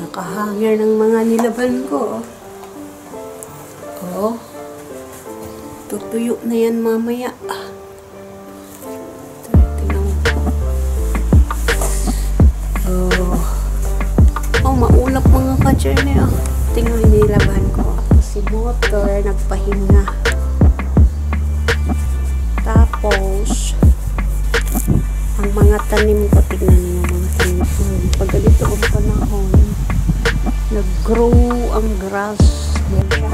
Nakahangir ng mga nilaban ko. Oh. Tutuyo na yan mamaya. Tingnan mo. Oh, maulap mga ka-journey. Tingnan yung nilaban ko. Si motor, nagpahinga. Tapos, ang mga tanim ko, tignan niyo mga tanim ko. Pag ganito ang panahon, nag-grow ang grass. Yan siya.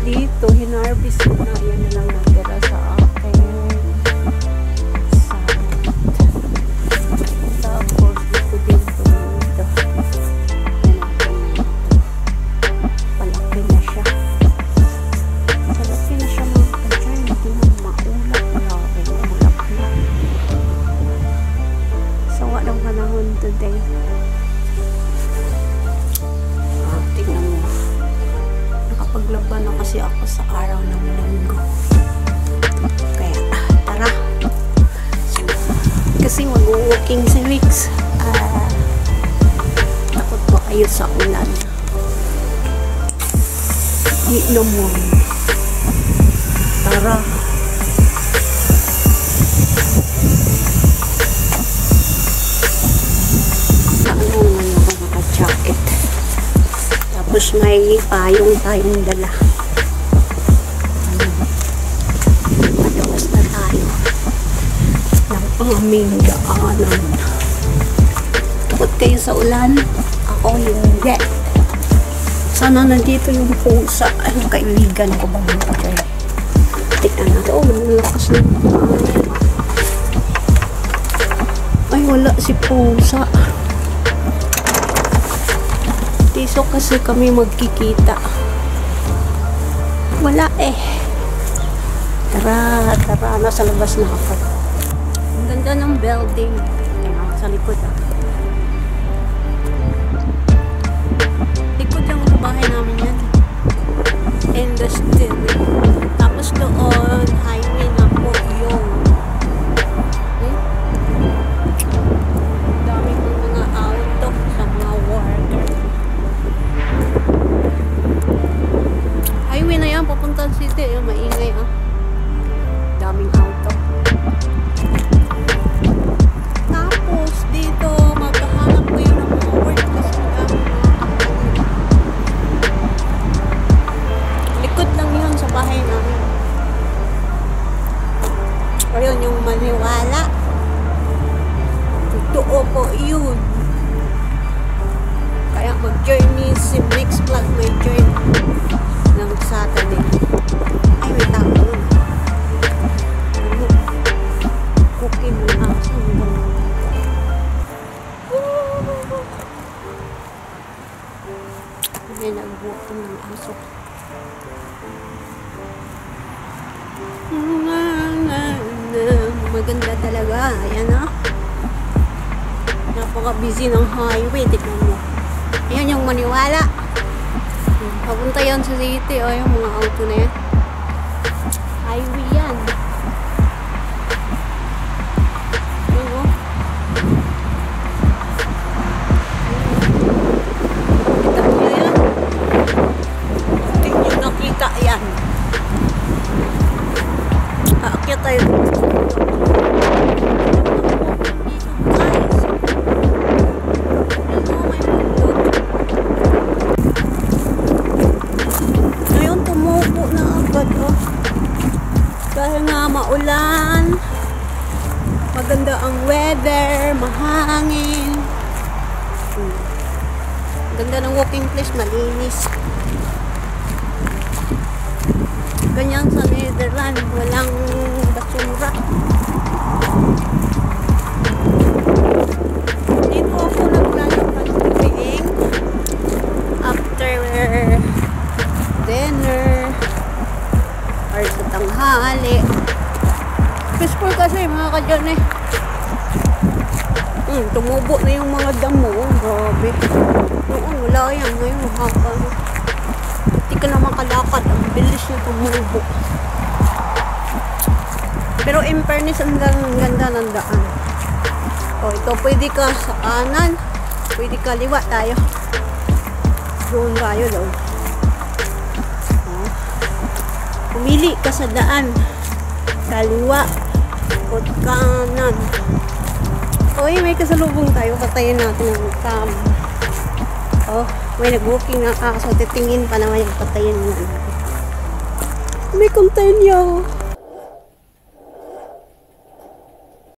Dito, hinarvest ko na. Yan na lang natira sa akin. Tapos, dito din ito. Palaki na siya. Palaki na siya mga ka-dyan. Hindi na maulap. Maulap na. Sawa ng panahon today. Tingnan mo. Nakapaglaban na kasi ako sa araw ng linggo. Kaya, tara. So, kasi mag-walking si Wix. Takot po kayo sa ulan. Di naman. Tara. Ano nga ako naka-jacket. Tapos may payong tayong dala. Madawas na tayo ng aming daanan. Takot kayo sa ulan? Ako hindi. Sana nandito yung pusa. Ano, kaibigan ko ba mga kapatid? Tignan natin. Oh, malakas na. Ay, wala si pusa. Tiso kasi kami magkikita. Wala eh. Tara, tara. Nasa labas na ako. Ang ganda ng building. Tingnan sa likod Likod lang sa bahay namin yan. Industry. Tapos doon, highway na po yung dami ng mga auto sa mga worker. Highway na yan, papunta sa city. Yung maingay daming auto. Tapos dito, magkahanap ko yun ng mga work kasi daming likod lang yun sa bahay namin. Ayun yung maniwala. Totoo po yun. Kaya mag-journey si Mix Vlog, may journey ng Saturday. Ay, may tao doon. Ano? Cooking mo na. May nag-walking ng aso. Maganda talaga. Ayan napaka-busy ng highway. Tignan mo. Ayan yung maniwala. Papunta yan sa city. O, yung mga auto na yan. Highway yan. Ayan o. Kita mo yan. Hindi nyo nakita yan. Aakyat tayo. Dahil nga maulan, maganda ang weather, mahangin. Ganda ng walking place, malinis. Ganyan sa Netherlands, walang basura. Dito ako naglalakad tuwing after dinner or sa tanghali. Peaceful kasi mga kadyan eh. Tumubo na yung mga damo. Grabe. Noon wala yan. Ngayon mahaba. Hindi ka na makalakad. Ang bilis na tumubo. Pero in fairness, ang ganda ng daan. O, ito pwede ka sa kanan. Pwede kaliwa tayo. Doon tayo daw. Pumili ka sa daan. Kaliwa o kanan. Uy, may kasalubong tayo. Patayin natin ang cam. Oh, may nag-booking na kaso titingin pa naman yung patayin na. May content yaw.